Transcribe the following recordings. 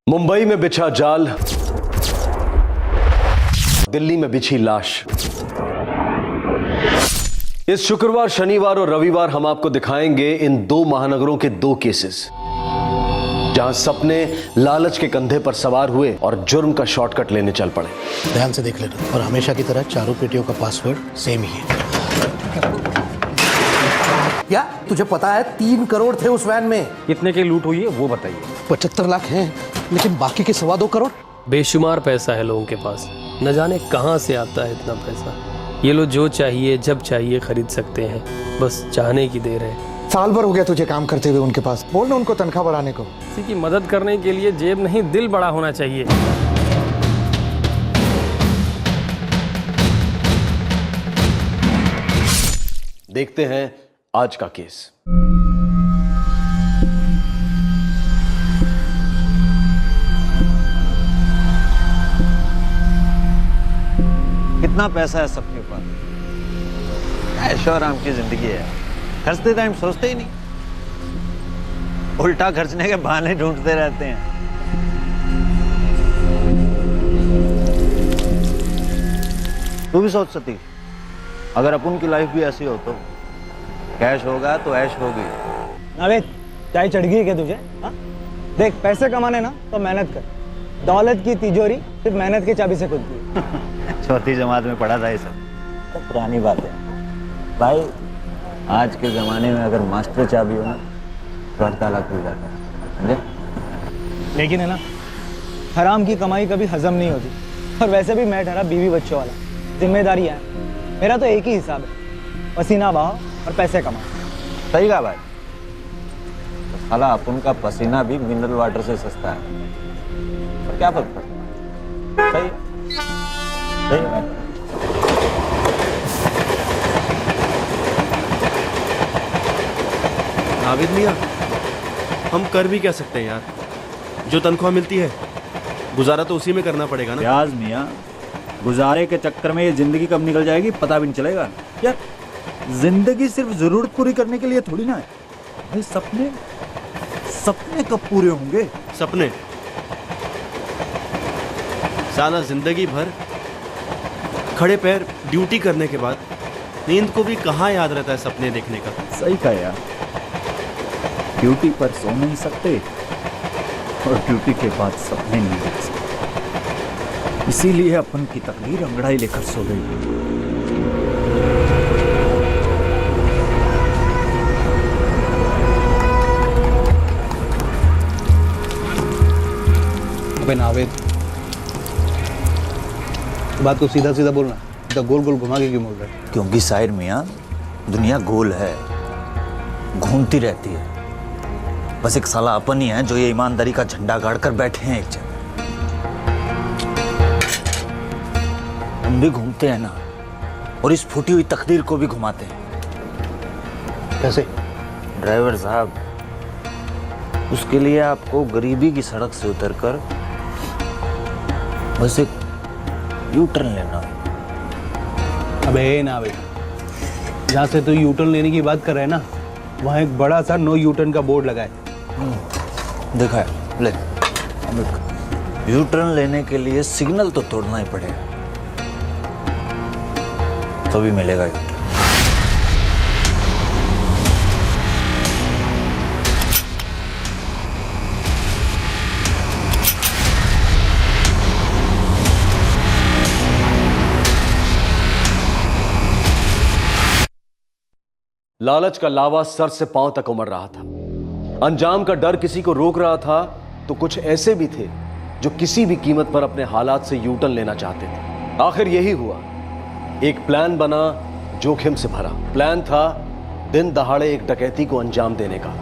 मुंबई में बिछा जाल, दिल्ली में बिछी लाश। इस शुक्रवार, शनिवार और रविवार हम आपको दिखाएंगे इन दो महानगरों के दो केसेस जहां सपने लालच के कंधे पर सवार हुए और जुर्म का शॉर्टकट लेने चल पड़े। ध्यान से देख लेना और हमेशा की तरह चारों पेटियों का पासवर्ड सेम ही है। क्या तुझे पता है 3 करोड़ थे उस वैन में? कितने की लूट हुई है वो बताइए। 75 लाख हैं, लेकिन बाकी के 2.25 करोड़। बेशुमार पैसा है लोगों के पास, न जाने कहां से आता है इतना पैसा। ये लोग जो चाहिए जब चाहिए खरीद सकते हैं, बस चाहने की देर है। साल भर हो गया तुझे काम करते हुए उनके पास, बोल ना उनको तनख्वाह बढ़ाने को। किसी की मदद करने के लिए जेब नहीं दिल बड़ा होना चाहिए। देखते हैं आज का केस। कितना पैसा है सबके पास, ऐशो आराम की जिंदगी है। खर्चते टाइम सोचते ही नहीं, उल्टा खर्चने के बहाने ढूंढते रहते हैं। तू भी सोच सतीश, अगर अपन की लाइफ भी ऐसी हो तो कैश होगा तो ऐश होगी। नावेद, चाय चढ़ गई क्या तुझे? हा? देख, पैसे कमाने ना तो मेहनत कर। दौलत की तिजोरी सिर्फ मेहनत की चाबी से खुलती है। चौथी जमात में पढ़ा था ये सब, तो पुरानी बात है भाई। आज के जमाने में अगर मास्टर चाबी हो ना तो 8 ताला खुल जाता है, समझे? लेकिन है ना, हराम की कमाई कभी हजम नहीं होती। और वैसे भी मैं ठहरा बीवी बच्चों वाला, जिम्मेदारी है। मेरा तो एक ही हिसाब है, पसीना बहाओ और पैसे कमाओ। सही कहा भाई। तो साला अपन का पसीना भी मिनरल वाटर से सस्ता है, पर क्या फर्क पड़ता है? सही है, सही है भाई। नाविद मियां, हम कर भी क्या सकते हैं यार? जो तनख्वाह मिलती है गुजारा तो उसी में करना पड़ेगा ना। प्याज मियां, गुजारे के चक्कर में ये जिंदगी कब निकल जाएगी पता भी नहीं चलेगा यार। जिंदगी सिर्फ जरूरत पूरी करने के लिए थोड़ी ना है भाई। सपने सपने कब पूरे होंगे? सपने साला जिंदगी भर खड़े पैर ड्यूटी करने के बाद नींद को भी कहाँ याद रहता है सपने देखने का। सही कहा यार, ड्यूटी पर सो नहीं सकते और ड्यूटी के बाद सपने नहीं देख सकते। इसीलिए अपन की तकदीर अंगड़ाई लेकर सो गई। अबे नावेद, बात को सीधा सीधा बोलना, तो गोल गोल घुमा के क्यों बोल रहे हैं? क्योंकि शायर मियां, दुनिया गोल है, घूमती रहती है। बस एक साला अपन ही है जो ये ईमानदारी का झंडा गाड़ कर बैठे हैं एक जगह। हम भी घूमते हैं ना, और इस फूटी हुई तकदीर को भी घुमाते हैं। कैसे? ड्राइवर साहब, उसके लिए आपको गरीबी की सड़क से उतरकर बस एक यू टर्न लेना है। अबे नावेद, जहाँ से तू यू टर्न लेने की बात कर रहा है ना, वहाँ एक बड़ा सा नो यू टर्न का बोर्ड लगा है। देखा है, ले यू टर्न लेने के लिए सिग्नल तो तोड़ना ही पड़ेगा, तभी मिलेगा यू टर्न। लालच का लावा सर से पांव तक उमड़ रहा था। अंजाम का डर किसी को रोक रहा था, तो कुछ ऐसे भी थे जो किसी भी कीमत पर अपने हालात से यू टर्न लेना चाहते थे। आखिर यही हुआ। एक प्लान बना, जोखिम से भरा। प्लान था दिन दहाड़े एक डकैती को अंजाम देने का।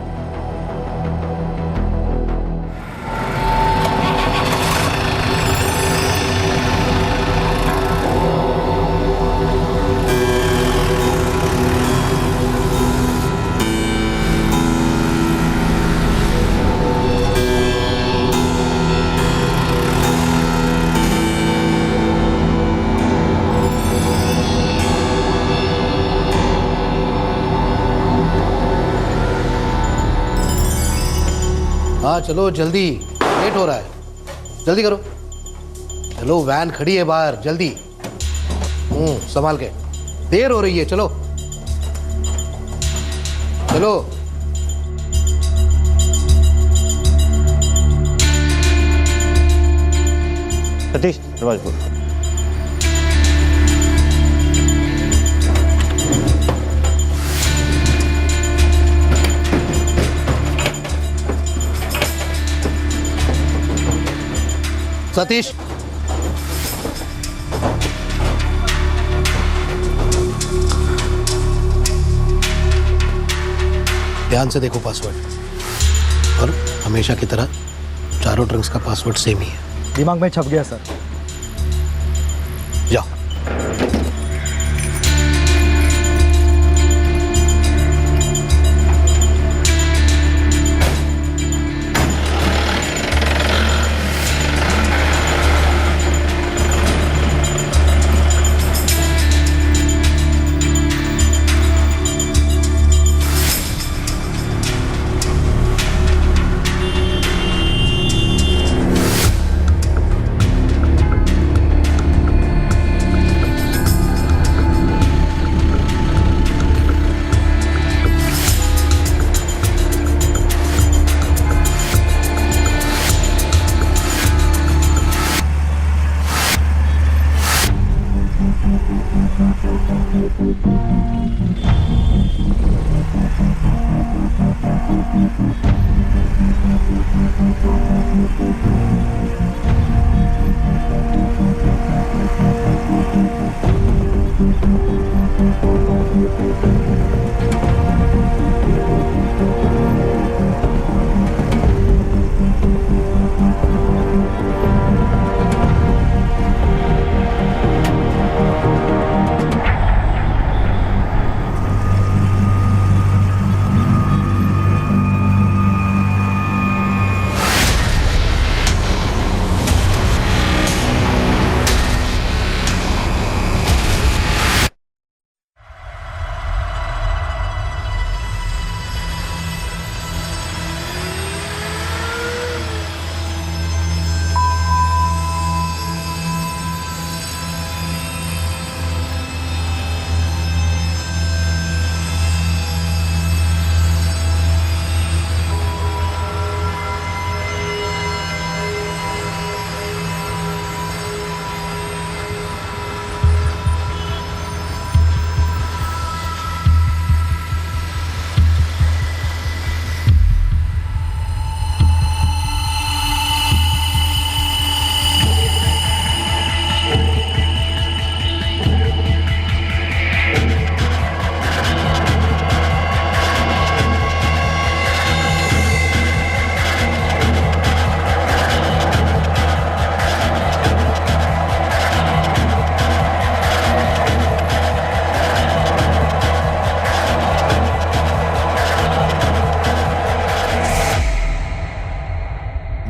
हाँ चलो जल्दी, लेट हो रहा है। जल्दी करो। चलो वैन खड़ी है बाहर, जल्दी। संभाल के, देर हो रही है। चलो चलो। सतीश दरवाजा खोल। सतीश, ध्यान से देखो पासवर्ड, और हमेशा की तरह चारों ड्रग्स का पासवर्ड सेम ही है। दिमाग में छप गया सर। जाओ।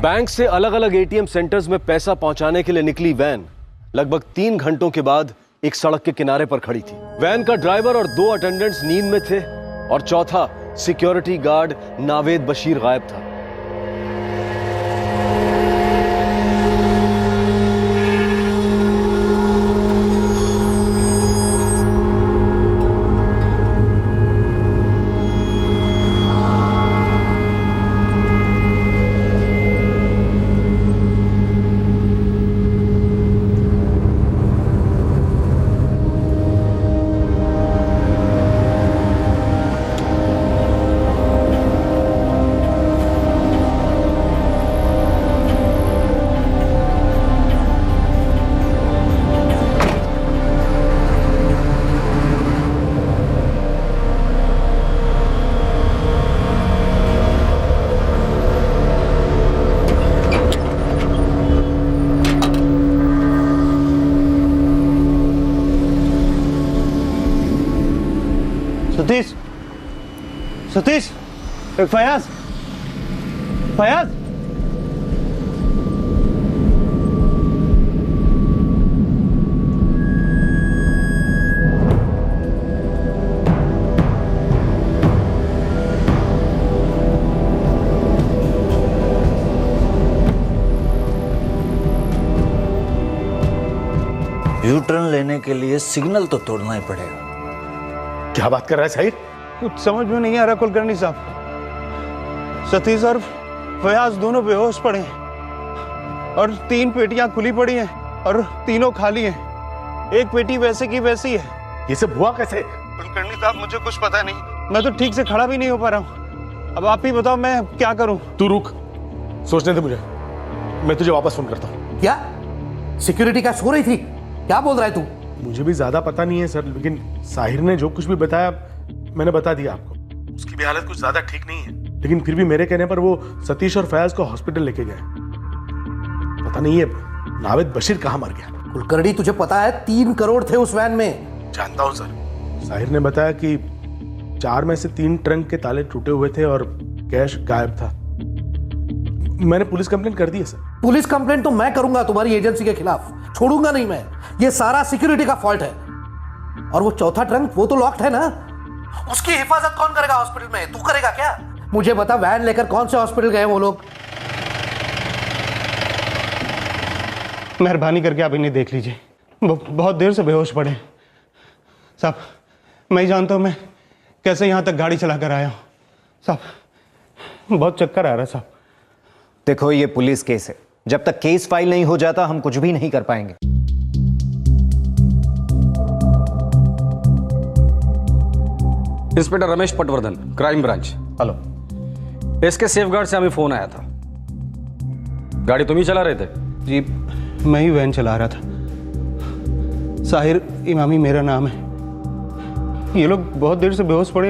बैंक से अलग अलग एटीएम सेंटर्स में पैसा पहुंचाने के लिए निकली वैन लगभग 3 घंटों के बाद एक सड़क के किनारे पर खड़ी थी। वैन का ड्राइवर और 2 अटेंडेंट्स नींद में थे और चौथा सिक्योरिटी गार्ड नावेद बशीर गायब था। सतीश, सतीश, फयाज, फयाज। टर्न लेने के लिए सिग्नल तो तोड़ना ही पड़ेगा। क्या बात कर रहा है साहिर? कुछ समझ में नहीं आ रहा कुलकर्णी साहब। सतीश और फयाज दोनों बेहोश पड़े हैं और 3 पेटियां खुली पड़ी हैं और तीनों खाली हैं। एक पेटी वैसे की वैसी है। ये सब हुआ कैसे? कुलकर्णी साहब मुझे कुछ पता नहीं, मैं तो ठीक से खड़ा भी नहीं हो पा रहा हूँ। अब आप ही बताओ मैं क्या करूँ। तू रुक, सोचने दे मुझे, मैं तुझे वापस फोन करता हूँ। क्या सिक्योरिटी क्या सो रही थी? क्या बोल रहा है तू? मुझे भी ज्यादा पता नहीं है सर, लेकिन साहिर ने जो कुछ भी बताया मैंने बता दिया आपको। उसकी भी हालत कुछ ज्यादा ठीक नहीं है, लेकिन फिर भी मेरे कहने पर वो सतीश और फयाज को हॉस्पिटल लेके गए। पता नहीं है नावेद बशीर कहाँ मर गया। कुलकर्णी तुझे पता है 3 करोड़ थे उस वैन में। जानता हूँ सर। साहिर ने बताया कि 4 में से 3 ट्रंक के ताले टूटे हुए थे और कैश गायब था। मैंने पुलिस कंप्लेंट कर दी है सर। पुलिस कंप्लेंट तो मैं करूंगा तुम्हारी एजेंसी के खिलाफ, छोड़ूंगा नहीं मैं। ये सारा सिक्योरिटी का फॉल्ट है। और वो चौथा ट्रंक वो तो लॉक्ड है ना, उसकी हिफाजत कौन करेगा हॉस्पिटल में? तू करेगा क्या? मुझे बता, वैन लेकर कौन से हॉस्पिटल गए वो लोग? मेहरबानी करके आप इन्हें देख लीजिए, बहुत देर से बेहोश पड़े। साहब मैं ही जानता हूँ मैं कैसे यहाँ तक गाड़ी चला कर आया हूँ। साहब बहुत चक्कर आ रहा है साहब। देखो ये पुलिस केस है, जब तक केस फाइल नहीं हो जाता हम कुछ भी नहीं कर पाएंगे। Inspector Ramesh Patwardhan, crime branch. Hello. इसके सेफगार्ड से हमें फोन आया था। गाड़ी तुम ही चला रहे थे? जी मैं ही वैन चला रहा था। साहिर इमामी मेरा नाम है। ये लोग बहुत देर से बेहोश पड़े,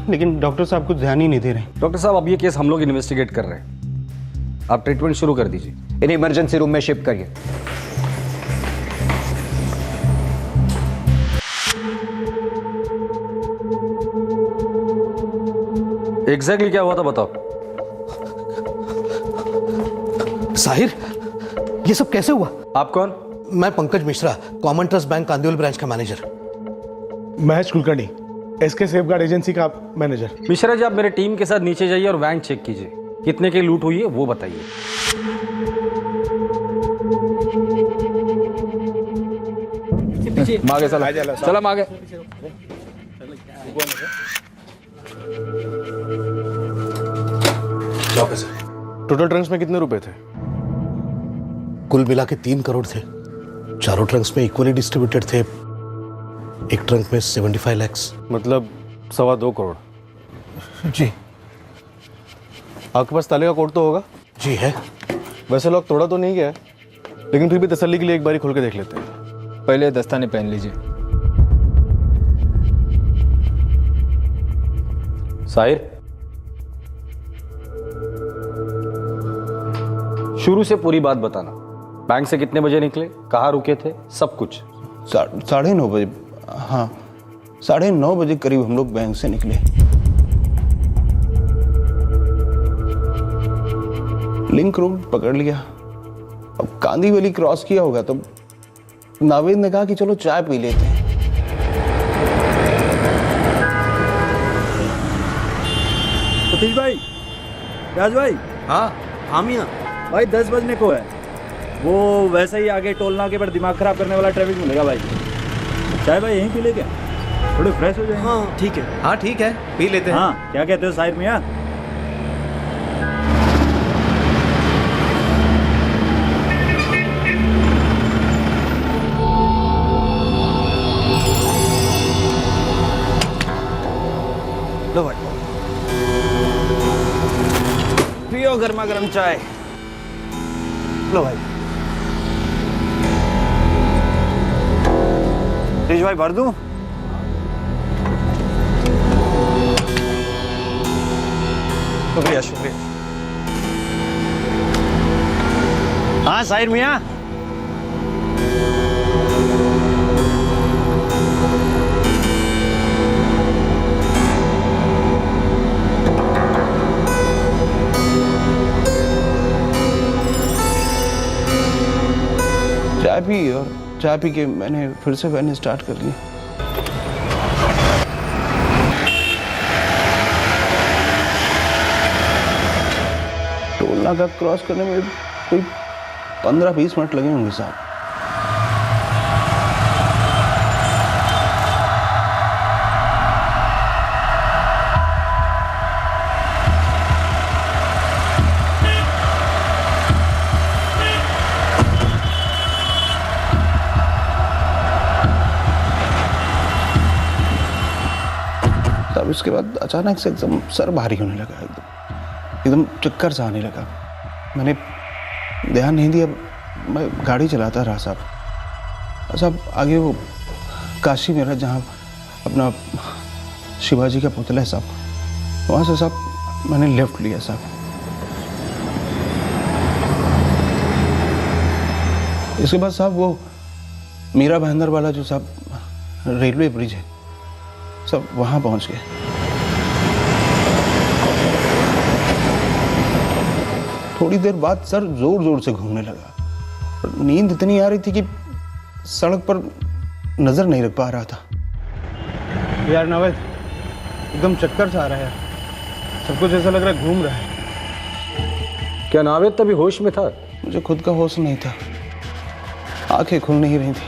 लेकिन डॉक्टर साहब कुछ ध्यान ही नहीं दे रहे। डॉक्टर साहब अब ये केस हम लोग इन्वेस्टिगेट कर रहे हैं, आप ट्रीटमेंट शुरू कर दीजिए। इन्हें इमरजेंसी रूम में शिफ्ट करिए। एग्जैक्टली क्या हुआ था बताओ। साहिर ये सब कैसे हुआ? आप कौन? मैं Pankaj Mishra, common trust bank Kandivali branch का manager. Mahesh Kulkarni, SK safeguard agency का मैनेजर। मिश्रा जी आप मेरे टीम के साथ नीचे जाइए और वैन चेक कीजिए, कितने की लूट हुई है वो बताइए। मागे चला मागे। टोटल ट्रंक्स में कितने रुपए थे? कुल मिला के 3 करोड़ थे। चारों ट्रंक्स में इक्वली डिस्ट्रीब्यूटेड थे। एक ट्रंक में 75 लाख। मतलब 2.25 करोड़। जी। आपके पास ताले का कोड तो होगा? जी है। वैसे लोग तोड़ा तो नहीं गया, लेकिन फिर भी तसल्ली के लिए एक बारी खोल के देख लेते हैं। पहले दस्ताने पहन लीजिए। साहिर शुरू से पूरी बात बताना। बैंक से कितने बजे निकले, कहाँ रुके थे, सब कुछ। 9:30 बजे। हाँ 9:30 बजे करीब हम लोग बैंक से निकले। लिंक रोड पकड़ लिया। अब कांदीवली क्रॉस किया होगा तो नावेद ने कहा कि चलो चाय पी लेते हैं। सतीश भाई, राज भाई। हाँ मियां भाई 10 बजने को है। वो वैसे ही आगे टोल नाके पर दिमाग खराब करने वाला ट्रैफिक मिलेगा भाई। चाय भाई यहीं पी ले क्या? थोड़े फ्रेश हो जाएंगे। हाँ ठीक है। हाँ ठीक है, पी लेते हैं। हाँ क्या कहते हो साहिर मियां? लो भाई पियो गर्मा गर्म चाय। लो भाई। तेज भाई भर दूं? शुक्रिया शुक्रिया। हाँ साहिर मियां। चाय पी और चाय पी के मैंने फिर से वैन स्टार्ट कर ली। टोल नाका क्रॉस करने में कोई 15-20 मिनट लगे होंगे साहब। उसके बाद अचानक से एकदम सर भारी होने लगा, एकदम चक्कर सा आने लगा। मैंने ध्यान नहीं दिया, मैं गाड़ी चलाता रहा साहब। साहब आगे वो काशी मेरा जहाँ अपना शिवाजी का पुतला है साहब, वहाँ से साहब मैंने लेफ्ट लिया साहब। इसके बाद साहब वो मीरा भाईंदर वाला जो साहब रेलवे ब्रिज है सब, वहाँ पहुँच गए। थोड़ी देर बाद सर जोर जोर से घूमने लगा। नींद इतनी आ रही थी कि सड़क पर नजर नहीं रख पा रहा था। यार नावेद, एकदम चक्कर सा आ रहा है यार, सब कुछ ऐसा लग रहा है घूम रहा है। क्या नावेद तभी होश में था? मुझे खुद का होश नहीं था, आंखें खुल नहीं रही थी,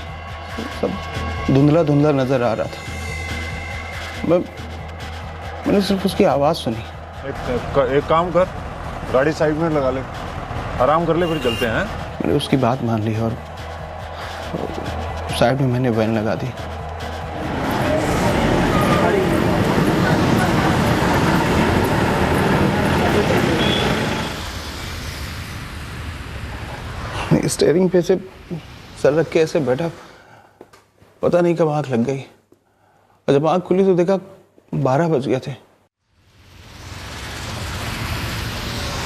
सब धुंधला धुंधला नजर आ रहा था। मैंने सिर्फ उसकी आवाज सुनी। एक काम कर, गाड़ी साइड में लगा ले, आराम कर ले, फिर चलते हैं। मैंने उसकी बात मान ली और साइड में मैंने वैन लगा दी। स्टीयरिंग पे से सर रख के ऐसे बैठा, पता नहीं कब आंख लग गई, और जब आंख खुली तो देखा 12 बज गए थे।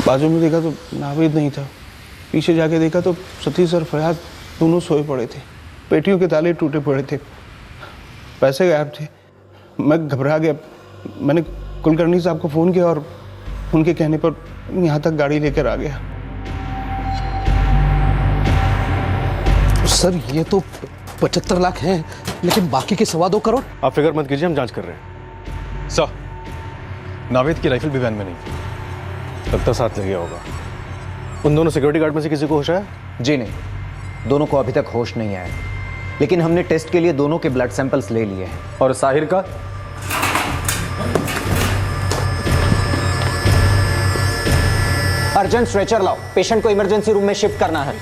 बाजू में देखा तो नावेद नहीं था, पीछे जाके देखा तो सतीश और फयाज दोनों सोए पड़े थे, पेटियों के ताले टूटे पड़े थे, पैसे गायब थे। मैं घबरा गया, मैंने कुलकर्णी साहब को फ़ोन किया और उनके कहने पर यहाँ तक गाड़ी लेकर आ गया। सर ये तो 75 लाख हैं, लेकिन बाकी के 2.25 करोड़? आप फिक्र मत कीजिए, हम जांच कर रहे हैं। सर, नावेद की राइफल भी वैन में नहीं थी। लगता साथ ले गया होगा। उन दोनों सिक्योरिटी गार्ड में से किसी को होश आया? जी नहीं, दोनों को अभी तक होश नहीं आया, लेकिन हमने टेस्ट के लिए दोनों के ब्लड सैंपल्स ले लिए हैं। और साहिर का? अर्जेंट स्ट्रेचर लाओ, पेशेंट को इमरजेंसी रूम में शिफ्ट करना है।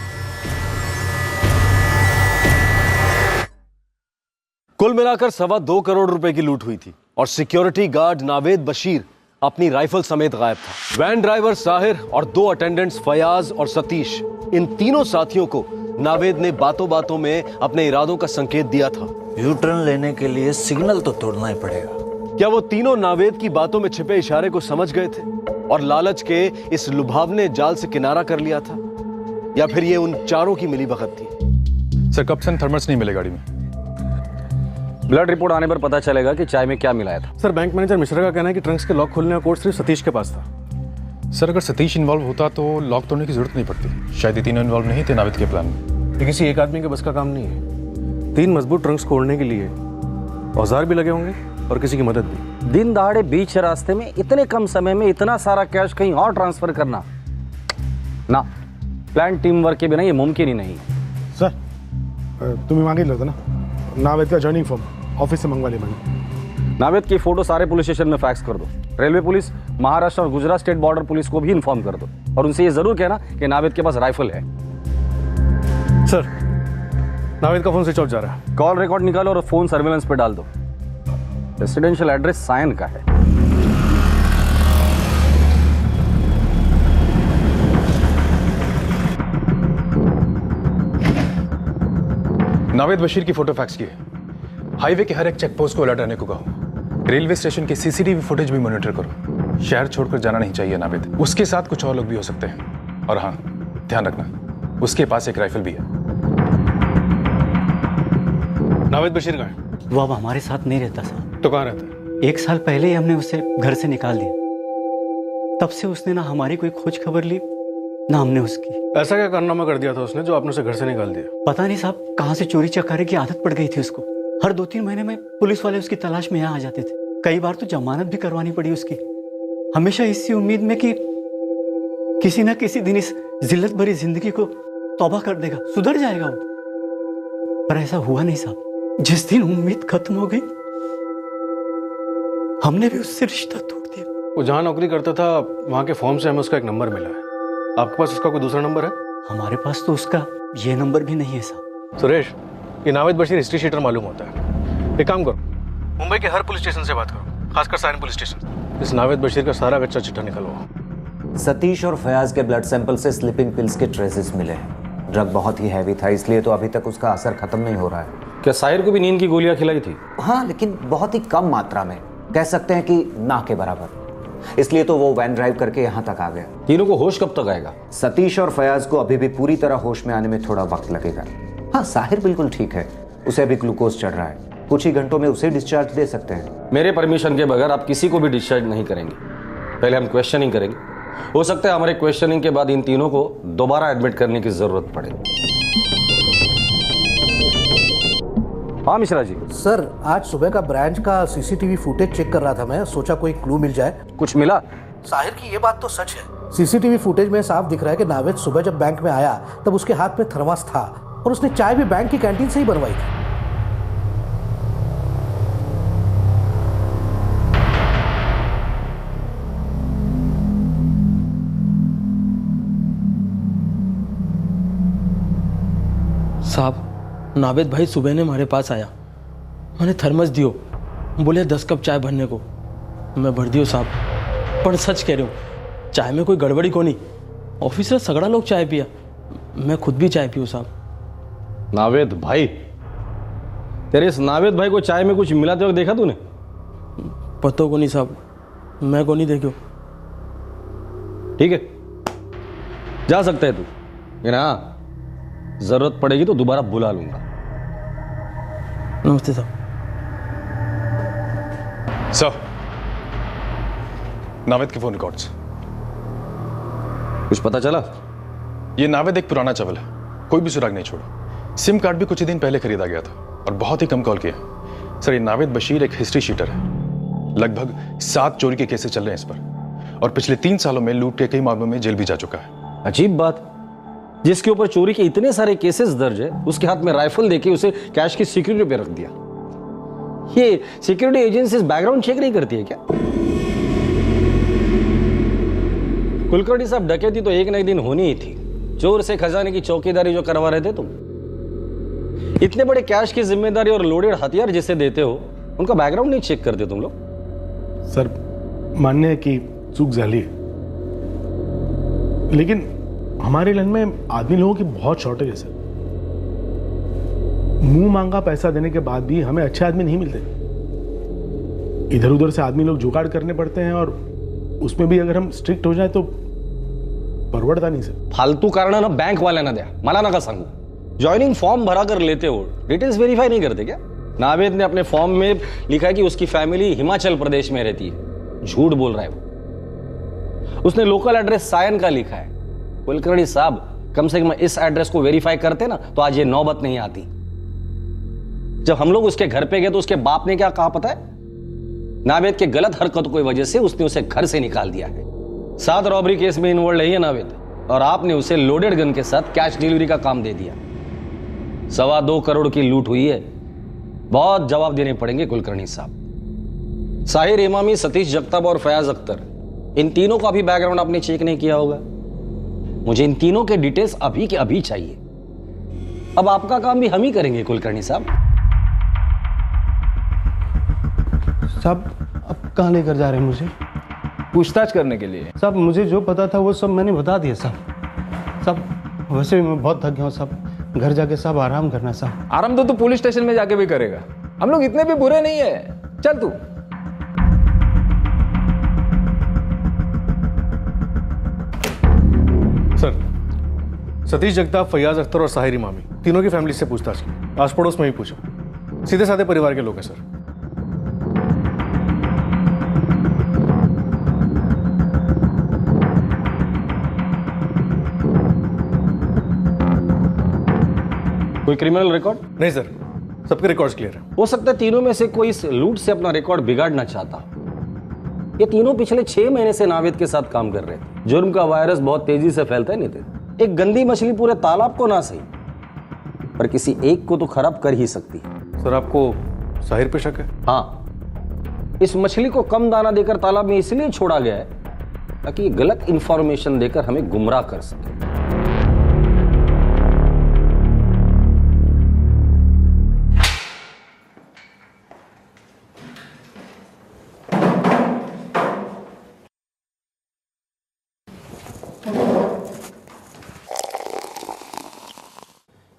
कुल मिलाकर 2.25 करोड़ रुपए की लूट हुई थी और सिक्योरिटी गार्ड नावेद बशीर अपनी राइफल समेत गायब था। वैन ड्राइवर साहिर और 2 अटेंडेंट्स फयाज और सतीश, इन तीनों साथियों को नावेद ने बातों बातों में अपने इरादों का संकेत दिया था। यू टर्न लेने के लिए सिग्नल तो तोड़ना ही पड़ेगा। क्या वो तीनों नावेद की बातों में छिपे इशारे को समझ गए थे और लालच के इस लुभावने जाल से किनारा कर लिया था, या फिर ये उन चारों की मिलीभगत थी? सर, कब से थर्मल्स नहीं मिले गाड़ी में। ब्लड रिपोर्ट आने पर पता चलेगा कि चाय में क्या मिलाया था। सर, बैंक मैनेजर मिश्रा का कहना है कि ट्रंक्स के लॉक खोलने का कोड सिर्फ सतीश के पास था। सर, अगर सतीश इन्वॉल्व होता तो लॉक तोड़ने की जरूरत नहीं पड़ती। शायद ये तीनों इन्वॉल्व नहीं थे नावेद के प्लान में। ये किसी एक आदमी के बस का काम नहीं है। 3 मजबूत ट्रंक्स खोलने के लिए औजार भी लगे होंगे और किसी की मदद भी। दिन दहाड़े बीच रास्ते में इतने कम समय में इतना सारा कैश कहीं और ट्रांसफर करना ना, प्लान टीम वर्क के बिना ये मुमकिन ही नहीं। सर, तुम्हें मांगे होता ना नावेद का जॉइनिंग फॉर्म, ऑफिस से मंगवा ले मैंने। नावेद की फोटो सारे पुलिस स्टेशन में फैक्स कर दो। रेलवे पुलिस, महाराष्ट्र और गुजरात स्टेट बॉर्डर पुलिस को भी इन्फॉर्म कर दो और उनसे ये जरूर कहना कि नावेद के पास राइफल है। सर, नावेद का फोन स्विच ऑफ जा रहा है। कॉल रिकॉर्ड निकालो और फोन सर्विलेंस पे डाल दो। रेसिडेंशियल एड्रेस सायन का है। नावेद बशीर की फोटो फैक्स की है। हाईवे के हर एक चेक पोस्ट को अलर्ट रहने को कहो। रेलवे स्टेशन की सीसीटीवी फुटेज भी मॉनिटर करो। शहर छोड़कर जाना नहीं चाहिए नावेद। उसके साथ कुछ और लोग भी हो सकते हैं। और हाँ, ध्यान रखना उसके पास एक राइफल भी है। नावेद बशीर कहाँ है? वो अब हमारे साथ नहीं रहता साहब। तो कहाँ रहता है? 1 साल पहले ही हमने उसे घर से निकाल दिया। तब से उसने ना हमारी कोई खोज खबर ली, ना हमने उसकी। ऐसा क्या कारनामा कर दिया था उसने जो आपने उसे घर से निकाल दिया? पता नहीं साहब, कहाँ से चोरी चकारी की आदत पड़ गई थी उसको। हर 2-3 महीने में पुलिस वाले उसकी तलाश में यहाँ आ जाते थे। कई बार तो जमानत भी करवानी पड़ी उसकी, हमेशा इसी उम्मीद में कि किसी न किसी दिन इस जिल्लत भरी जिंदगी को तौबा कर देगा, सुधर जाएगा वो। पर ऐसा हुआ नहीं साहब। जिस दिन उम्मीद खत्म हो गई, हमने भी उससे रिश्ता तोड़ दिया। वो जहाँ नौकरी करता था वहाँ के फॉर्म से हमें उसका एक नंबर मिला है। आपके पास उसका कोई दूसरा नंबर है? हमारे पास तो उसका ये नंबर भी नहीं है साहब। सुरेश, ये नावेद बशीर हिस्ट्री शीटर मालूम होता है। एक काम करो, मुंबई के हर पुलिस स्टेशन से बात करो, खासकर साइन पुलिस स्टेशन। इस नावेद बशीर का सारा कच्चा चिट्ठा निकलवाओ। सतीश और फयाज के ब्लड सैंपल से स्लीपिंग पिल्स के ट्रेसेस मिले हैं। ड्रग बहुत ही हैवी था, इसलिए तो अभी तक उसका असर खत्म नहीं हो रहा है। क्या साहिर को भी नींद की गोलियां खिलाई थी? हाँ, लेकिन बहुत ही कम मात्रा में, कह सकते हैं कि ना के बराबर। इसलिए तो वो वैन ड्राइव करके यहाँ तक आ गया। तीनों को होश कब तक आएगा? सतीश और फयाज को अभी भी पूरी तरह होश में आने में थोड़ा वक्त लगेगा। हाँ, साहिर बिल्कुल ठीक है, उसे अभी ग्लूकोज चढ़ रहा है, कुछ ही घंटों में उसे डिस्चार्ज दे सकते हैं। मेरे परमिशन के बगैर आप किसी को भी डिस्चार्ज नहीं करेंगे। पहले हम क्वेश्चनिंग करेंगे। हो सकता है हमारे क्वेश्चनिंग के बाद इन तीनों को दोबारा एडमिट करने की जरूरत पड़े। हाँ मिश्रा जी। सर, आज सुबह का ब्रांच का सीसीटीवी फुटेज चेक कर रहा था मैं, सोचा कोई क्लू मिल जाए। कुछ मिला? साहिर की ये बात तो सच है। सीसीटीवी फुटेज में साफ दिख रहा है कि नावेद सुबह जब बैंक में आया तब उसके हाथ में थर्मस था और उसने चाय भी बैंक की कैंटीन से ही बनवाई थी। साहब, नावेद भाई सुबह ने हमारे पास आया, मैंने थर्मस दियो, बोले 10 कप चाय भरने को। मैं भर दियो साहब, पर सच कह रहे हो, चाय में कोई गड़बड़ी को नहीं। ऑफिसर सगड़ा लोग चाय पिया, मैं खुद भी चाय पियो साहब। नावेद भाई? तेरे इस नावेद भाई को चाय में कुछ मिलाते वक्त देखा तूने? पता को नहीं साहब, मैं को नहीं देखो। ठीक है, जा सकता है तू, लेकिन हाँ, जरूरत पड़ेगी तो दोबारा बुला लूंगा। नमस्ते साहब। सर, नावेद के फोन रिकॉर्ड्स। कुछ पता चला? ये नावेद एक पुराना चवल है, कोई भी सुराग नहीं छोड़ा। सिम कार्ड भी कुछ ही दिन पहले खरीदा गया था और बहुत ही कम कॉल किया। सर, ये नावेद बशीर एक हिस्ट्री शीटर है। लगभग 7 चोरी के केसेस चल रहे हैं इस पर और पिछले 3 सालों में लूट के कई मामलों में जेल भी जा चुका है। अजीब बात, जिसके ऊपर चोरी के इतने सारे केसेस दर्ज है, उसके हाथ में राइफल देके उसे कैश की सिक्योरिटी पे रख दिया। ये सिक्योरिटी एजेंसीज बैकग्राउंड चेक नहीं करती है क्या? कुलकर्णी साहब, डकैती तो एक न एक दिन होनी ही थी। चोर से खजाने की चौकीदारी जो करवा रहे थे तुम, इतने बड़े कैश की जिम्मेदारी और लोडेड हथियार जिसे देते हो, उनका बैकग्राउंड नहीं चेक करते तुम लोग? सर, मान्य है कि चूक जाली है, लेकिन हमारे लाइन में आदमी लोगों की बहुत शॉर्टेज है सर। मुंह मांगा पैसा देने के बाद भी हमें अच्छे आदमी नहीं मिलते। इधर उधर से आदमी लोग जुगाड़ करने पड़ते हैं और उसमें भी अगर हम स्ट्रिक्ट हो जाए तो परवड़ता नहीं सर। फालतू कारण ना बैंक वाले ना द्या, मला नका सांगू। ज्वाइनिंग फॉर्म भरा कर लेते हो, डिटेल्स वेरीफाई नहीं करते क्या? नावेद ने अपने फॉर्म में लिखा है कि उसकी फैमिली हिमाचल प्रदेश में रहती है। झूठ बोल रहा है वो। उसने लोकल एड्रेस सायन का लिखा है। कुलकर्णी साहब, कम से कम इस एड्रेस को वेरीफाई करते ना तो आज ये नौबत नहीं आती। जब हम लोग उसके घर पे गए तो उसके बाप ने क्या कहा पता है? नावेद के गलत हरकतों की वजह से उसने उसे घर से निकाल दिया है। 7 रॉबरी केस में इन्वॉल्व है नावेद, और आपने उसे लोडेड गन के साथ कैश डिलीवरी का काम दे दिया। 2.25 करोड़ की लूट हुई है, बहुत जवाब देने पड़ेंगे कुलकर्णी साहब। साहिर इमामी, सतीश जगताप और फयाज अख्तर, इन तीनों का भी बैकग्राउंड आपने चेक नहीं किया होगा। मुझे इन तीनों के डिटेल्स अभी के अभी चाहिए। अब आपका काम भी हम ही करेंगे कुलकर्णी साहब। साहब, अब कहाँ लेकर जा रहे हैं मुझे? पूछताछ करने के लिए। साहब, मुझे जो पता था वो सब मैंने बता दिया साहब। साहब, वैसे भी मैं बहुत थक गया हूँ साहब, घर जाके साहब आराम करना साहब। आराम तो तू पुलिस स्टेशन में जाके भी करेगा, हम लोग इतने भी बुरे नहीं है। चल तू। सर, सतीश जगताप, फयाज अख्तर और साहिर इमामी, तीनों की फैमिली से पूछताछ की। आस पड़ोस में ही पूछा, सीधे साधे परिवार के लोग हैं सर। कोई क्रिमिनल रिकॉर्ड? नहीं सर, सबके रिकॉर्ड्स क्लियर है। हो सकता है तीनों में से कोई इस लूट से अपना रिकॉर्ड बिगाड़ना चाहता। ये तीनों पिछले 6 महीने से नावेद के साथ काम कर रहे थे। जुर्म का वायरस बहुत तेजी से फैलता है नितिन। एक गंदी मछली पूरे तालाब को ना सही, पर किसी एक को तो खराब कर ही सकती है। सर, आपको साहिर पे शक है? हाँ, इस मछली को कम दाना देकर तालाब में इसलिए छोड़ा गया है ताकि गलत इंफॉर्मेशन देकर हमें गुमराह कर सके।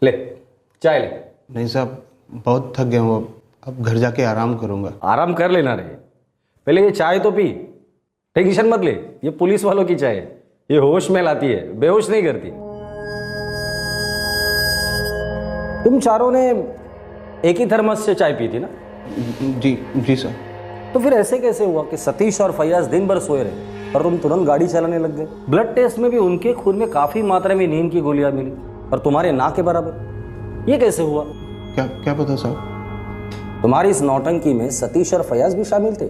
ले चाय ले। नहीं साहब, बहुत थक गया हूँ, अब घर जाके आराम करूंगा। आराम कर लेना रे, पहले ये चाय तो पी, टेंशन मत ले। ये पुलिस वालों की चाय है, ये होश में लाती है, बेहोश नहीं करती। तुम चारों ने एक ही थर्मस से चाय पी थी ना? जी सर। तो फिर ऐसे कैसे हुआ कि सतीश और फैयाज दिन भर सोए रहे और तुम तुरंत गाड़ी चलाने लग गए? ब्लड टेस्ट में भी उनके खून में काफी मात्रा में नींद की गोलियां मिली और तुम्हारे ना के बराबर। ये कैसे हुआ? क्या पता साहब। तुम्हारी इस नौटंकी में सतीश और फैयाज भी शामिल थे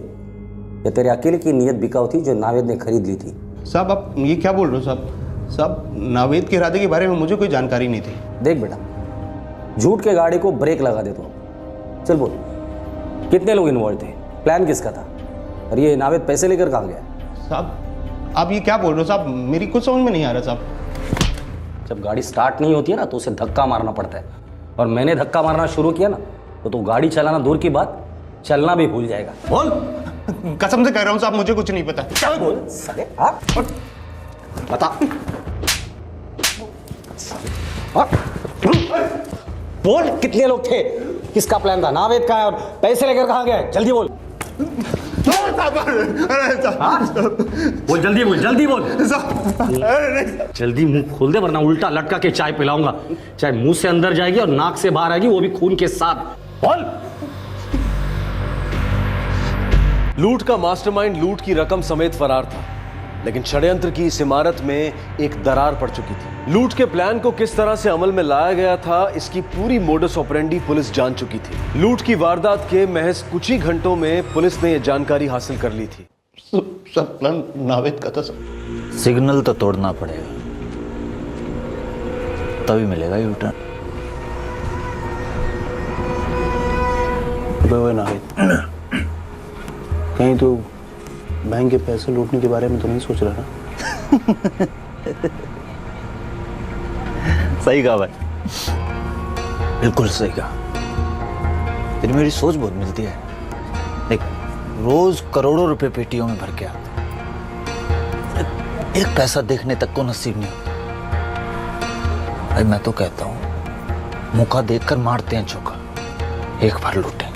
या तेरे अकेले की नीयत बिकाऊ थी जो नावेद ने खरीद ली थी? साहब आप ये क्या बोल रहे हो साहब? साहब नावेद के इरादे के बारे में मुझे कोई जानकारी नहीं थी। देख बेटा, झूठ के गाड़ी को ब्रेक लगा दे तो। चल बोल, कितने लोग इन्वॉल्व थे, प्लान किसका था, और ये नावेद पैसे लेकर कहाँ गया? साहब आप ये क्या बोल रहे हो साहब? मेरी कुछ समझ में नहीं आ रहा साहब। जब गाड़ी स्टार्ट नहीं होती है ना तो उसे धक्का मारना पड़ता है, और मैंने धक्का मारना शुरू किया ना तो तू गाड़ी चलाना दूर की बात, चलना भी भूल जाएगा। बोल। कसम से कह रहा हूँ साहब, मुझे कुछ नहीं पता। चल बोल साले। बता। बोल, कितने लोग थे, किसका प्लान था, नावेद का है, और पैसे लेकर कहाँ गए? जल्दी बोल। बोल जल्दी बोल, जल्दी बोल। जल्दी मुंह खोल दे वरना उल्टा लटका के चाय पिलाऊंगा। चाय मुंह से अंदर जाएगी और नाक से बाहर आएगी, वो भी खून के साथ। बोल। लूट का मास्टरमाइंड लूट की रकम समेत फरार था, लेकिन षड्यंत्र की इस इमारत में एक दरार पड़ चुकी थी। लूट के प्लान को किस तरह से अमल में लाया गया था, इसकी पूरी मोडस ऑपरेंडी पुलिस जान चुकी थी। लूट की वारदात के महज कुछ ही घंटों में पुलिस ने यह जानकारी हासिल कर ली थी। सब प्लान नावेद का था सर। सिग्नल तो तोड़ना पड़ेगा, तभी मिलेगा यूटर्न। नावेद, कहीं तो बैंक के पैसे लूटने के बारे में तो नहीं सोच रहा ना? सही कहा भाई, बिल्कुल सही कहा। तेरी मेरी सोच बहुत मिलती है। देख, रोज करोड़ों रुपए पेटियों में भर के आते, एक पैसा देखने तक को नसीब नहीं होता। भाई मैं तो कहता हूँ मौका देखकर मारते हैं चौका, एक बार लूटें,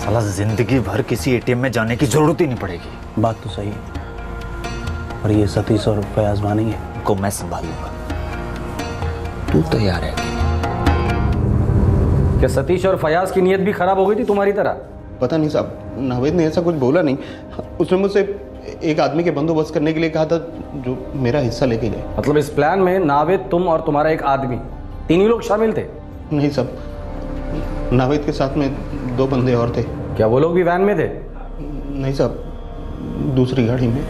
साला जिंदगी भर किसी एटीएम में जाने की जरूरत ही नहीं पड़ेगी। बात तो सही है, और ये सतीश और फयाज मानेंगे? को मैं संभाल लूंगा, तू तैयार है? क्या सतीश और फयाज की नीयत भी खराब हो गई थी तुम्हारी तरह? पता नहीं साहब, नावेद ने ऐसा कुछ बोला नहीं। उसने मुझसे एक आदमी के बंदोबस्त करने के लिए कहा था जो मेरा हिस्सा लेके गए। मतलब इस प्लान में नावेद, तुम और तुम्हारा एक आदमी, तीन ही लोग शामिल थे? नहीं साहब, नावेद के साथ में 2 बंदे और थे। क्या वो लोग भी वैन में थे? नहीं साहब, दूसरी गाड़ी में।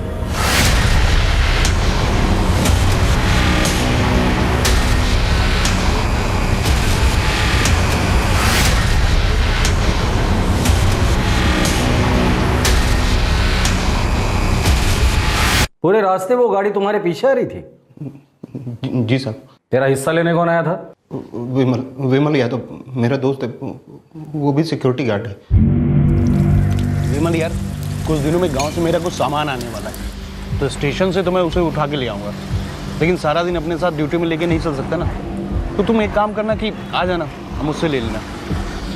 पूरे रास्ते वो गाड़ी तुम्हारे पीछे आ रही थी? जी साहब। तेरा हिस्सा लेने कौन आया था? विमल यादव, मेरा दोस्त है, वो भी सिक्योरिटी गार्ड है। विमल यार, कुछ दिनों में गांव से मेरा कुछ सामान आने वाला है, तो स्टेशन से तो मैं उसे उठा के ले आऊँगा, लेकिन सारा दिन अपने साथ ड्यूटी में लेके नहीं चल सकता ना। तो तुम एक काम करना कि आ जाना, हम उससे ले लेना,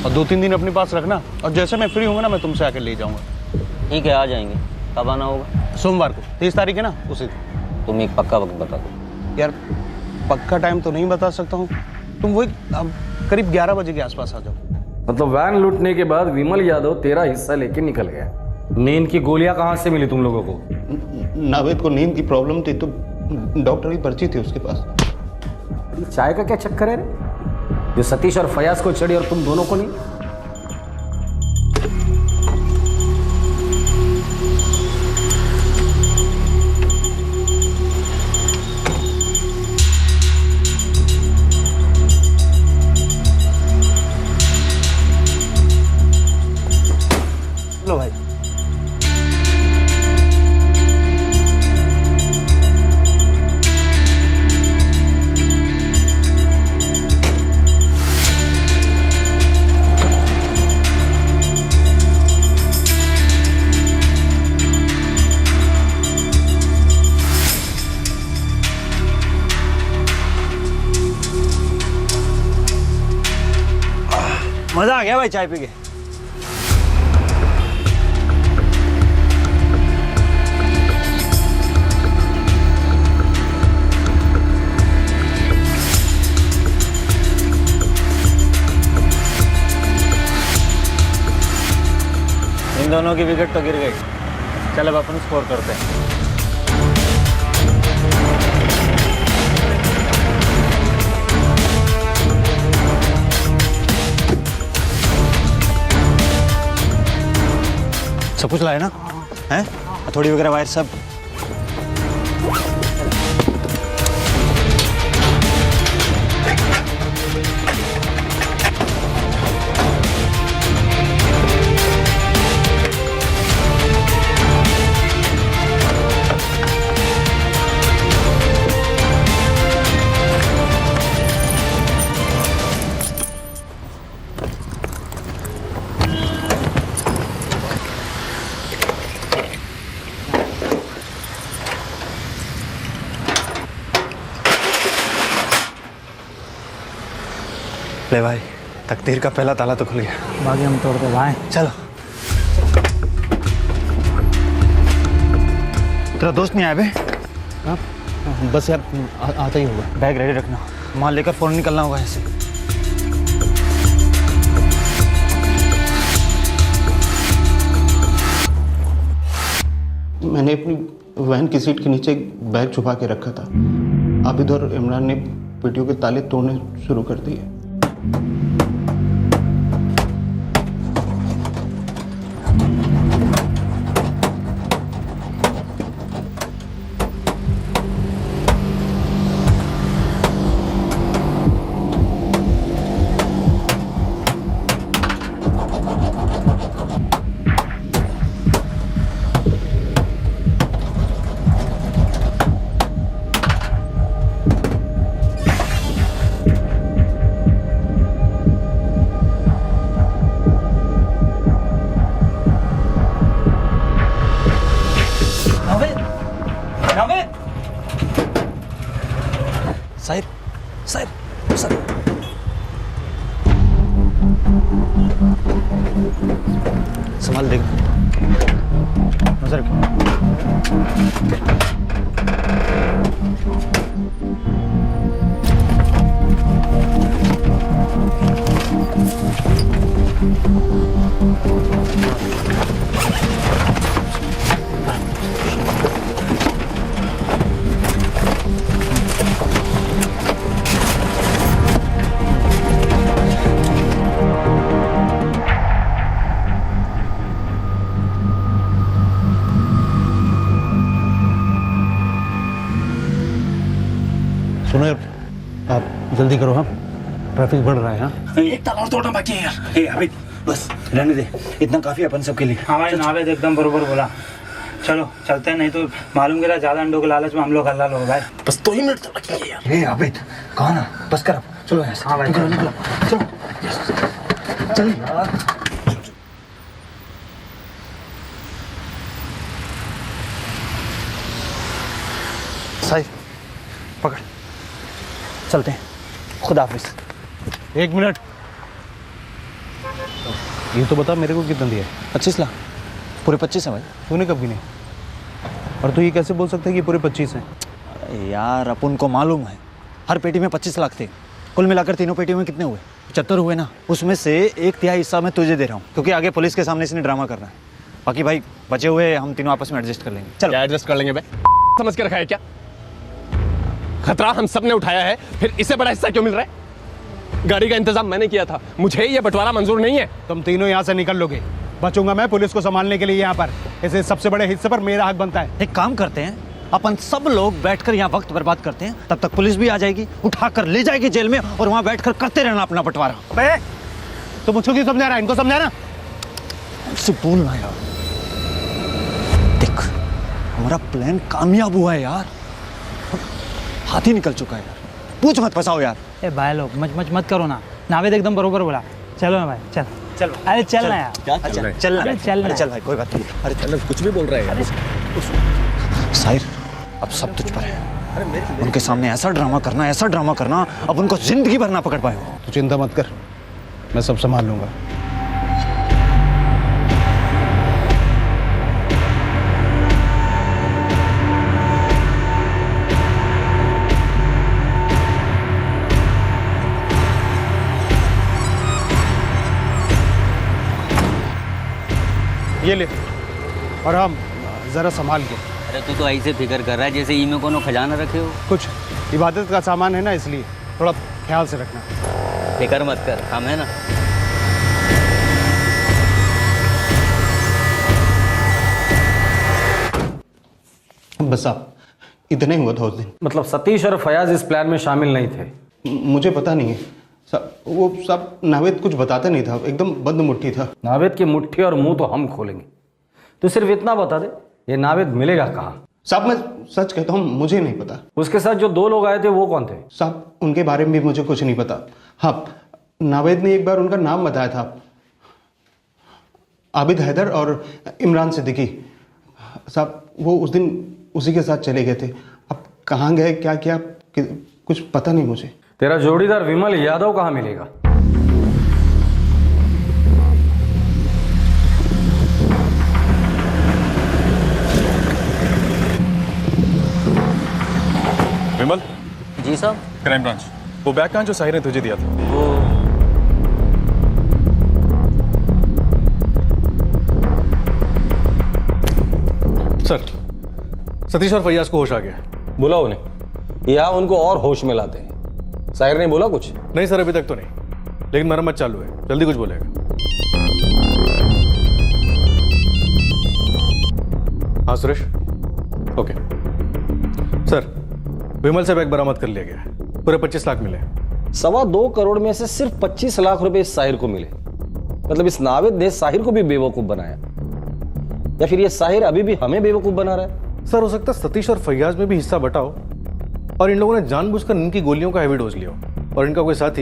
और 2-3 दिन अपने पास रखना, और जैसे मैं फ्री होऊंगा ना मैं तुमसे आकर ले जाऊँगा। ठीक है, आ जाएंगे। कब आना होगा? सोमवार को, 30 तारीख है ना, उसी दिन। तुम एक पक्का वक्त बता दो। यार पक्का टाइम तो नहीं बता सकता हूँ, तुम वही करीब 11 बजे के आसपास आ जाओ। मतलब वैन लूटने के बाद विमल यादव तेरा हिस्सा लेके निकल गया। नींद की गोलियां कहाँ से मिली तुम लोगों को? नावेद को नींद की प्रॉब्लम थी तो डॉक्टर की पर्ची थी उसके पास। चाय का क्या चक्कर है रे, जो सतीश और फयाज को चढ़ी और तुम दोनों को नहीं? लो भाई। मजा आ गया भाई चाय पी के। इन दोनों की विकेट तो गिर गई। चल अब अपन स्कोर करते हैं। सब कुछ लाए ना? हैं? हथौड़ी वगैरह वायर सब? ले भाई, तकदीर का पहला ताला तो खुल गया। बाकी हम तोड़ते भाई। चलो। तेरा दोस्त नहीं आया बे? हाँ बस यार आता ही होगा। बैग रेडी रखना, माल लेकर फौरन निकलना होगा यहाँ से। मैंने अपनी वैन की सीट के नीचे एक बैग छुपा के रखा था। आबिद और इमरान ने पेटियों के ताले तोड़ने शुरू कर दिए। संभाल देख, नजर सुनो यार, आप जल्दी करो। हाँ ट्रैफिक बढ़ रहा है। हाँ एक ताला और तोड़ना बाकी है यार। हे अभी बस रहने दे, इतना काफी अपन सबके लिए। हाँ भाई, नावेद एकदम बरोबर बोला। चलो चलते हैं, नहीं तो मालूम करा ज्यादा अंडों के लालच में हम लोग हल्ला लोग भाई। बस 2 ही मिनट तो बाकी है यार। हे अबिद, कहाँ ना? बस कर अब, चलो यहाँ से। हाँ भाई, निकलो निकलो, चलो चल यार। साहिब पकड़, चलते हैं। खुदा हाफिज। 1 मिनट, ये तो बता मेरे को कितना दिया है? 25 लाख। पूरे 25 है भाई। तूने कब गिने? और तू ये कैसे बोल सकता है कि पूरे 25 हैं? अरे यार अपन को मालूम है, हर पेटी में 25 लाख थे। कुल मिलाकर तीनों पेटियों में कितने हुए? 75 हुए ना। उसमें से 1/3 हिस्सा मैं तुझे दे रहा हूँ, क्योंकि आगे पुलिस के सामने इसने ड्रामा करना है। बाकी भाई बचे हुए हम तीनों आपस में एडजस्ट कर लेंगे। चलो। क्या एडजस्ट कर लेंगे बे? समझ के रखा है क्या? खतरा हम सब ने उठाया है, फिर इससे बड़ा हिस्सा क्यों मिल रहा है? गाड़ी का इंतजाम मैंने किया था, मुझे ये बंटवारा मंजूर नहीं है। तुम तीनों यहाँ से निकल लोगे, बचूंगा मैं पुलिस को संभालने के लिए यहाँ पर। इसे सबसे बड़े हिस्से पर मेरा हक बनता है। एक काम करते हैं, अपन सब लोग बैठकर यहाँ वक्त बर्बाद करते हैं, तब तक पुलिस भी आ जाएगी, उठाकर ले जाएगी जेल में, और वहाँ बैठकर करते रहना अपना बंटवारा। तो मुझको क्यों समझा रहा है? इनको समझाना। उससे बोलना यार। देख हमारा प्लान कामयाब हुआ है यार, हाथ ही निकल चुका है यार। पूछ मत फंसाओ यार। ए भाई लोग मत करो ना। नावेद एकदम बरोबर बोला। चलो ना भाई, चल चल। अरे चल ना यार। क्या चल रहा है? चल अरे चल ना। चल भाई, कोई बात नहीं। अरे चल, कुछ भी बोल रहा है यार। साहिर, अब सब तुझ पर है। उनके सामने ऐसा ड्रामा करना, अब उनको जिंदगी भर ना पकड़ पाए। तू चिंता मत कर, मैं सब संभाल लूंगा। ये ले, और हम जरा संभाल के। अरे तू तो ऐसे फिक्र कर रहा है जैसे ई में कोनो खजाना रखे हो। कुछ इबादत का सामान है ना, इसलिए थोड़ा ख्याल से रखना। फिक्र मत कर, हम है ना। बस आप इतने ही हुआ था उस दिन। मतलब सतीश और फयाज इस प्लान में शामिल नहीं थे? मुझे पता नहीं है सब, वो सब नावेद कुछ बताता नहीं था, एकदम बंद मुट्ठी था। नावेद की मुट्ठी और मुंह तो हम खोलेंगे। तो सिर्फ इतना बता दे, ये नावेद मिलेगा कहाँ? साहब मैं सच कहता हूँ, मुझे नहीं पता। उसके साथ जो 2 लोग आए थे वो कौन थे? साहब उनके बारे में भी मुझे कुछ नहीं पता। हाँ, नावेद ने एक बार उनका नाम बताया था, आबिद हैदर और इमरान सिद्दीकी। साहब वो उस दिन उसी के साथ चले गए थे। अब कहाँ गए, क्या किया, कुछ पता नहीं मुझे। तेरा जोड़ीदार विमल यादव कहाँ मिलेगा? विमल जी साहब। Crime branch. वो बैग कहाँ जो साहिर ने तुझे दिया था? वो सर, सतीश और फैयाज को होश आ गया। बुला उन्हें, यहाँ उनको और होश में लाते हैं। साहिर ने बोला कुछ? नहीं सर, अभी तक तो नहीं, लेकिन मरम्मत चालू है, जल्दी कुछ बोलेगा। हाँ सुरेश, ओके सर, विमल से बैग बरामद कर लिया गया है, पूरे 25 लाख मिले। 2.25 करोड़ में से सिर्फ 25 लाख रुपए इस साहिर को मिले। मतलब इस नावेद ने साहिर को भी बेवकूफ बनाया, या फिर ये साहिर अभी भी हमें बेवकूफ बना रहा है? सर हो सकता है सतीश और फैयाज में भी हिस्सा बटा हो, और इन लोगों ने जानबूझकर इनकी गोलियों का हैवी डोज लिया हो, और इनका कोई साथी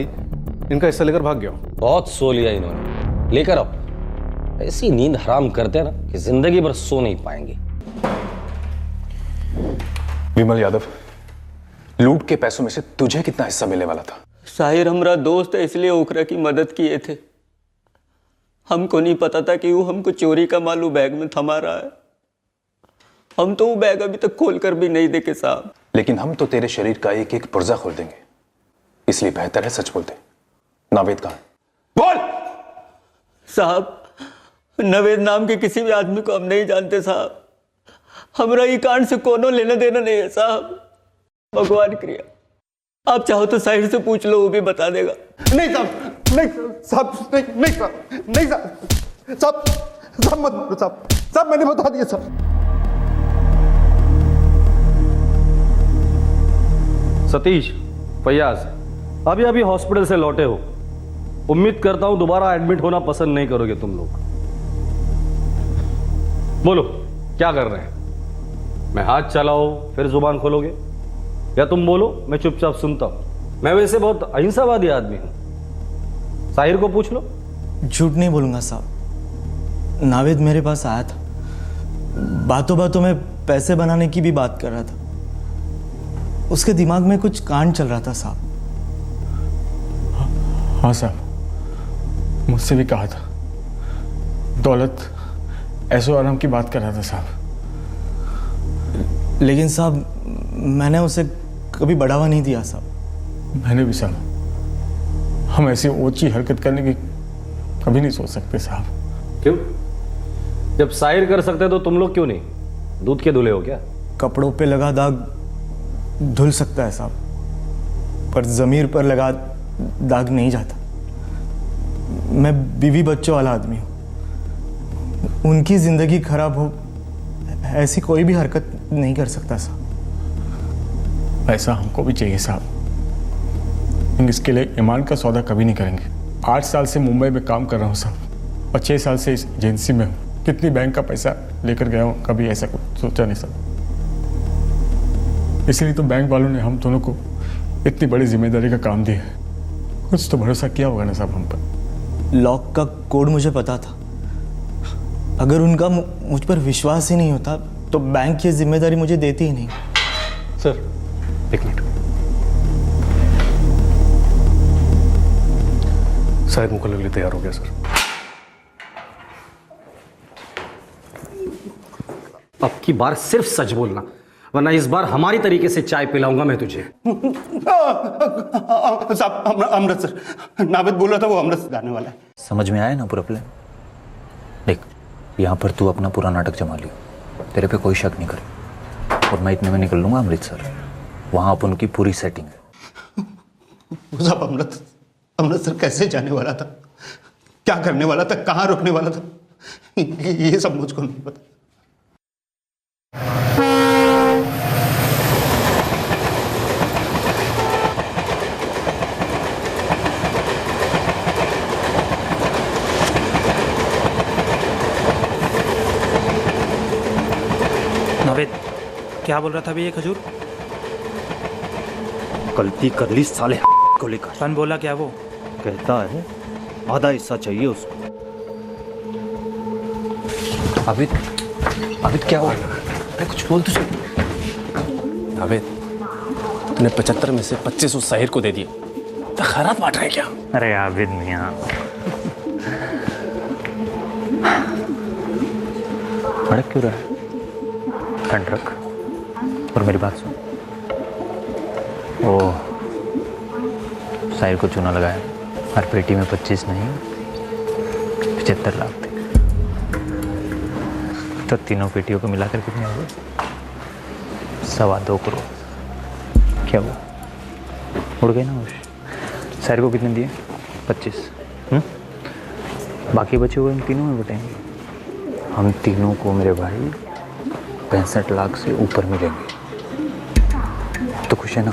इनका हिस्सा लेकर भाग गया हो। बहुत सो लिया इन्होंने, लेकर आओ। ऐसी नींद हराम करते हैं ना कि जिंदगी भर सो नहीं पाएंगे। विमल यादव, लूट के पैसों में से तुझे कितना हिस्सा मिलने वाला था? साहिर हमारा दोस्त है, इसलिए ओखरा की मदद किए थे। हमको नहीं पता था कि वो हमको चोरी का माल बैग में थमा रहा है। हम तो वो बैग अभी तक खोल कर भी नहीं देखे साहब। लेकिन हम तो तेरे शरीर का एक एक पुर्जा खोल देंगे, इसलिए बेहतर है सच बोलते। नावेद कहाँ है? बोल साहब, नवेद नाम के किसी भी आदमी को हम नहीं जानते साहब। हमारा ये कांड से कोनो लेना देना नहीं है साहब। भगवान क्रिया, आप चाहो तो साहिर से पूछ लो, वो भी बता देगा। नहीं साहब, नहीं साहब, नहीं नहीं साहब, नहीं साहब, साहब साहब मत बोलो साहब, साहब मैंने बता दिया साहब। सतीश, फैयाज, अभी अभी हॉस्पिटल से लौटे हो। उम्मीद करता हूं दोबारा एडमिट होना पसंद नहीं करोगे तुम लोग। बोलो क्या कर रहे हैं? मैं हाथ चलाओ फिर जुबान खोलोगे, या तुम बोलो मैं चुपचाप सुनता हूं? मैं वैसे बहुत अहिंसावादी आदमी हूं। साहिर को पूछ लो। झूठ नहीं बोलूंगा साहब, नावेद मेरे पास आया था, बातों बातों में पैसे बनाने की भी बात कर रहा था। उसके दिमाग में कुछ कांड चल रहा था साहब। हाँ साहब, मुझसे भी कहा था, दौलत ऐसो आराम की बात कर रहा था साहब। लेकिन साहब मैंने उसे कभी बढ़ावा नहीं दिया साहब। मैंने भी साहब, हम ऐसी ऊंची हरकत करने की कभी नहीं सोच सकते साहब। क्यों? जब साहिर कर सकते तो तुम लोग क्यों नहीं? दूध के धुले हो क्या? कपड़ों पे लगा दाग धुल सकता है साहब, पर जमीर पर लगा दाग नहीं जाता। मैं बीवी बच्चों वाला आदमी हूं, उनकी जिंदगी खराब हो ऐसी कोई भी हरकत नहीं कर सकता साहब। ऐसा हमको भी चाहिए साहब, लेकिन इसके लिए ईमान का सौदा कभी नहीं करेंगे। 8 साल से मुंबई में काम कर रहा हूँ साहब, और 6 साल से इस एजेंसी में हूँ। कितनी बैंक का पैसा लेकर गया हूँ, कभी ऐसा कुछ सोचा नहीं साहब। इसलिए तो बैंक वालों ने हम दोनों को इतनी बड़ी जिम्मेदारी का काम दिया है। कुछ तो भरोसा किया होगा ना साहब हम पर। लॉक का कोड मुझे पता था, अगर उनका मुझ पर विश्वास ही नहीं होता तो बैंक ये जिम्मेदारी मुझे देती ही नहीं। सर एक मिनट, शायद मुकल्ले के लिए तैयार हो गया सर। अब की बार सिर्फ सच बोलना, वरना इस बार हमारी तरीके से चाय पिलाऊंगा मैं तुझे। साहब अमृतसर, नाविद बोल रहा था वो अमृतसर जाने वाला है। समझ में आया ना पूरा प्लान? देख, यहाँ पर तू अपना पूरा नाटक जमा लियो, तेरे पे कोई शक नहीं करे, और मैं इतने में निकल लूंगा अमृतसर। वहाँ अपन की पूरी सेटिंग है। साहब अमृतसर कैसे जाने वाला था, क्या करने वाला था, कहाँ रुकने वाला था, ये सब मुझको नहीं पता। नावेद, क्या बोल रहा था भैया खजूर? गलती कर ली साले को लेकर। कौन बोला क्या वो? कहता है आधा हिस्सा चाहिए उसको। अभी क्या हुआ? अरे कुछ बोल तुझे। नावेद, तूने 75 में से 25 उस साहिर को दे दिए, तो खैरात बांट रहे क्या? अरे आबिद मियां, भड़क क्यों रहा है? ठंड रख और मेरी बात सुन। ओ साहिर को चूना लगाया, हर पेटी में 25 नहीं 75 लाख थे, तो तीनों पेटियों को मिलाकर कितने हुए? 2.25 करोड़। क्या हुआ? उड़ गए ना वो। साहिर को कितने दिए? 25। बाकी बचे हुए हम तीनों में बटेंगे। हम तीनों को मेरे भाई 65 लाख से ऊपर मिलेंगे। तो खुश है ना?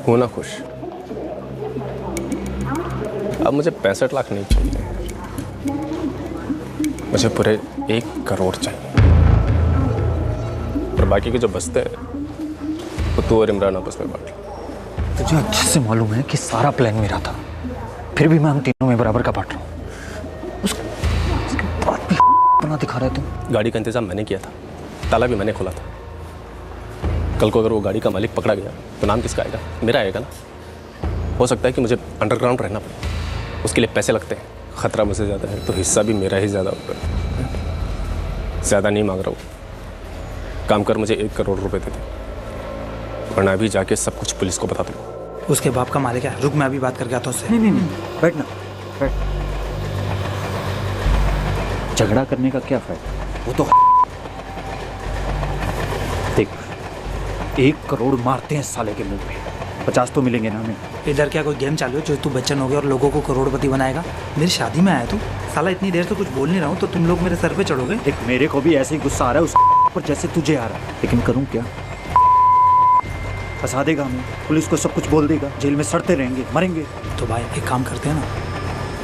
हो ना खुश। अब मुझे 65 लाख नहीं चाहिए, मुझे पूरे 1 करोड़ चाहिए, और बाकी के जो बचते हैं वो तू और इमरान आपस में बांट लो। तुझे अच्छे से मालूम है कि सारा प्लान मेरा था, फिर भी मैं हम तीनों में बराबर का बांट रहा हूँ। उसके बाद भी बना दिखा रहे तुम। गाड़ी का इंतजाम मैंने किया था, ताला भी मैंने खोला था। कल को अगर वो गाड़ी का मालिक पकड़ा गया तो नाम किसका आएगा? मेरा आएगा ना। हो सकता है कि मुझे अंडरग्राउंड रहना पड़े, उसके लिए पैसे लगते हैं, खतरा मुझसे ज़्यादा है तो हिस्सा भी मेरा ही ज़्यादा होगा। ज़्यादा नहीं मांग रहा हूँ, काम कर मुझे 1 करोड़ रुपए दे दे, वरना अभी जाके सब कुछ पुलिस को बता दो। उसके बाप का मालिक है। रुक, मैं अभी बात करके आता हूँ उससे। नहीं, बैठना, बैठ। झगड़ा करने का क्या फायदा? वो तो देख, 1 करोड़ मारते हैं साले के मुंह पे, 50 तो मिलेंगे ना हमें। इधर क्या कोई गेम चालू है जो तू बच्चन हो गया और लोगों को करोड़पति बनाएगा? मेरी शादी में आया तू साला, इतनी देर से कुछ बोल नहीं रहा हूँ तो तुम लोग मेरे सर पे चढ़ोगे। देख, मेरे को भी ऐसे ही गुस्सा आ रहा है उस पर जैसे तुझे आ रहा है, लेकिन करूँ क्या? फंसा देगा हमें, पुलिस को सब कुछ बोल देगा, जेल में सड़ते रहेंगे, मरेंगे। तो भाई एक काम करते हैं ना,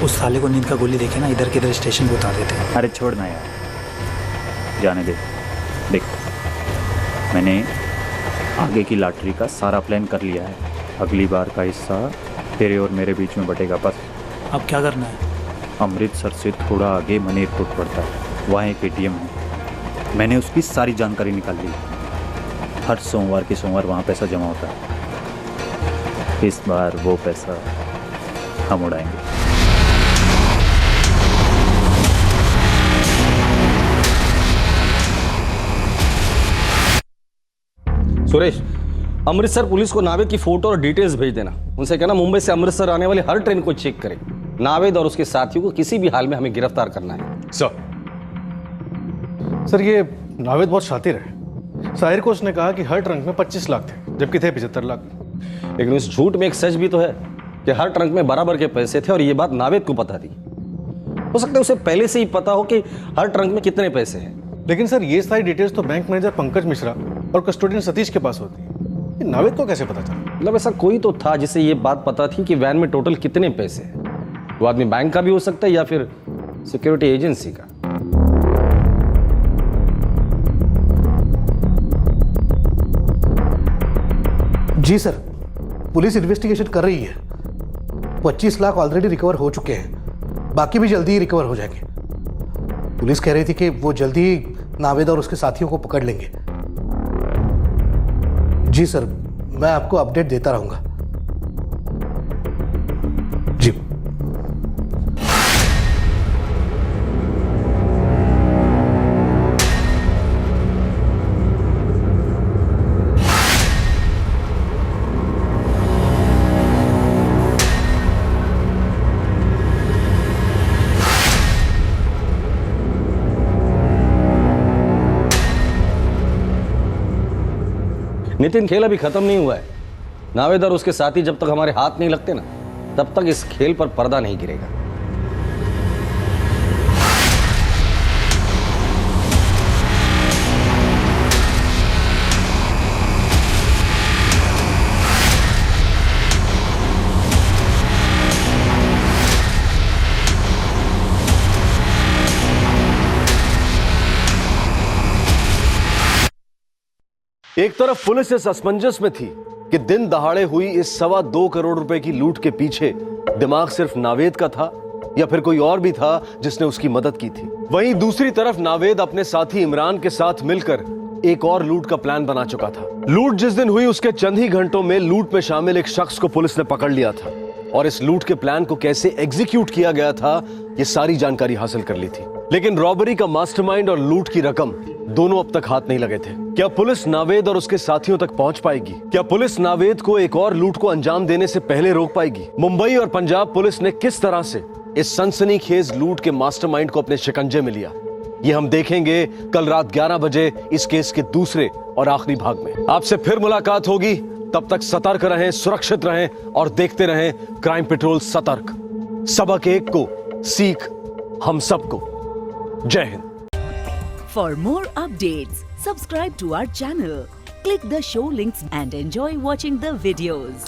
उस साले को नींद का गोली देखे ना, इधर किधर स्टेशन पे उतार देते हैं। अरे छोड़ना यार, जाने दे। देख, मैंने आगे की लॉटरी का सारा प्लान कर लिया है, अगली बार का हिस्सा तेरे और मेरे बीच में बटेगा बस। अब क्या करना है? अमृतसर से थोड़ा आगे मनेरपुर पड़ता है, वहाँ एक ATM है, मैंने उसकी सारी जानकारी निकाल ली। हर सोमवार के सोमवार वहाँ पैसा जमा होता है। इस बार वो पैसा हम उड़ाएंगे। सुरेश, अमृतसर पुलिस को नावेद की फोटो और डिटेल्स भेज देना। उनसे कहना मुंबई से अमृतसर आने वाली हर ट्रेन को चेक करें। नावेद और उसके साथियों को किसी भी हाल में हमें गिरफ्तार करना है। सर ये नावेद बहुत शातिर है। साहिर को उसने कहा कि हर ट्रंक में 25 लाख थे, जबकि थे 75 लाख। लेकिन इस झूठ में एक सच भी तो है कि हर ट्रंक में बराबर के पैसे थे, और ये बात नावेद को पता थी। हो सकता है उसे पहले से ही पता हो कि हर ट्रंक में कितने पैसे हैं। लेकिन सर ये सारी डिटेल्स तो बैंक मैनेजर पंकज मिश्रा और कस्टोडियन सतीश के पास होती है, नावेद को कैसे पता चला? मतलब ऐसा कोई तो था जिसे ये बात पता थी कि वैन में टोटल कितने पैसे हैं। वो आदमी बैंक का भी हो सकता है या फिर सिक्योरिटी एजेंसी का। जी सर, पुलिस इन्वेस्टिगेशन कर रही है। 25 लाख ऑलरेडी रिकवर हो चुके हैं, बाकी भी जल्दी ही रिकवर हो जाएंगे। पुलिस कह रही थी कि वो जल्दी ही नावेद और उसके साथियों को पकड़ लेंगे। जी सर, मैं आपको अपडेट देता रहूंगा। जी नितिन, खेल अभी खत्म नहीं हुआ है। नावेद और उसके साथी जब तक हमारे हाथ नहीं लगते ना, तब तक इस खेल पर पर्दा नहीं गिरेगा। एक तरफ पुलिस इस असमंजस में थी कि दिन दहाड़े हुई इस 2.25 करोड़ रुपए की लूट के पीछे दिमाग सिर्फ नावेद का था या फिर कोई और भी था जिसने उसकी मदद की थी। वहीं दूसरी तरफ नावेद अपने साथी इमरान के साथ मिलकर एक और लूट का प्लान बना चुका था। लूट जिस दिन हुई उसके चंद ही घंटों में लूट में शामिल एक शख्स को पुलिस ने पकड़ लिया था और इस लूट के प्लान को कैसे एग्जीक्यूट किया गया था ये सारी जानकारी हासिल कर ली थी। लेकिन रॉबरी का मास्टरमाइंड और लूट की रकम दोनों अब तक हाथ नहीं लगे थे। क्या पुलिस नावेद और उसके साथियों तक पहुंच पाएगी? क्या पुलिस नावेद को एक और लूट को अंजाम देने से पहले रोक पाएगी? मुंबई और पंजाब पुलिस ने किस तरह से इस सनसनीखेज लूट के मास्टरमाइंड को अपने शिकंजे में लिया, ये हम देखेंगे कल रात 11 बजे इस केस के दूसरे और आखिरी भाग में। आपसे फिर मुलाकात होगी, तब तक सतर्क रहें, सुरक्षित रहें और देखते रहें क्राइम पेट्रोल सतर्क। सबक एक को, सीख हम सबको। जय Hind. For more updates, subscribe to our channel, click the show links and enjoy watching the videos.